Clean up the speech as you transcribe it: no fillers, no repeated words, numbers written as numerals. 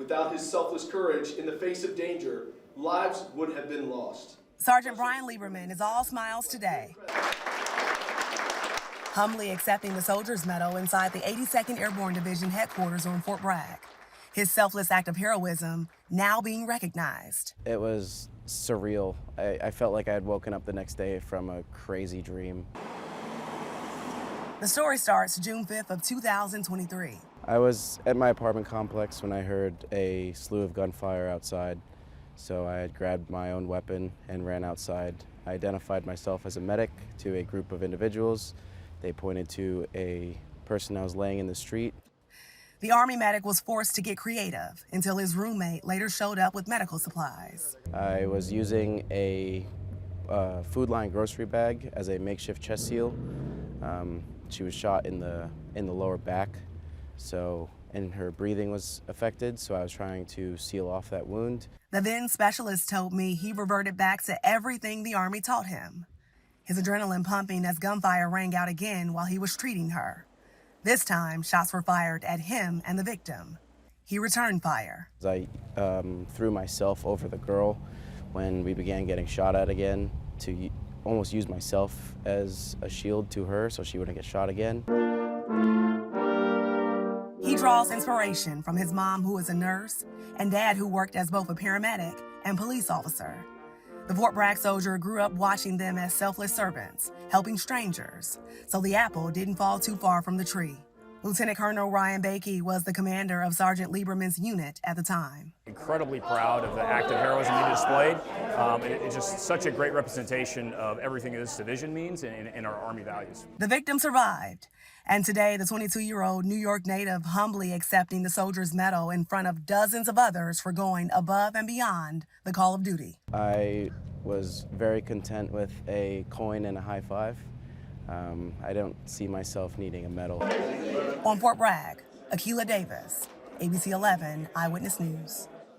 Without his selfless courage in the face of danger, lives would have been lost. Sergeant Brian Lieberman is all smiles today, humbly accepting the Soldier's Medal inside the 82nd Airborne Division headquarters on Fort Bragg. His selfless act of heroism now being recognized. It was surreal. I felt like I had woken up the next day from a crazy dream. The story starts June 5th of 2023. I was at my apartment complex when I heard a slew of gunfire outside. So I had grabbed my own weapon and ran outside. I identified myself as a medic to a group of individuals. They pointed to a person that was laying in the street. The Army medic was forced to get creative until his roommate later showed up with medical supplies. I was using a Food Line grocery bag as a makeshift chest seal. She was shot in the lower back, and her breathing was affected, so I was trying to seal off that wound. The then specialist told me he reverted back to everything the Army taught him. His adrenaline pumping as gunfire rang out again while he was treating her. This time, shots were fired at him and the victim. He returned fire. I threw myself over the girl when we began getting shot at again to almost use myself as a shield to her so she wouldn't get shot again. He draws inspiration from his mom, who is a nurse, and dad, who worked as both a paramedic and police officer. The Fort Bragg soldier grew up watching them as selfless servants, helping strangers, so the apple didn't fall too far from the tree. Lieutenant Colonel Ryan Bakey was the commander of Sergeant Lieberman's unit at the time. Incredibly proud of the act of heroism he displayed. It's just such a great representation of everything this division means and our Army values. The victim survived, and today the 22-year-old New York native humbly accepting the Soldier's Medal in front of dozens of others for going above and beyond the call of duty. I was very content with a coin and a high five. I don't see myself needing a medal. On Fort Bragg, Akila Davis, ABC 11 Eyewitness News.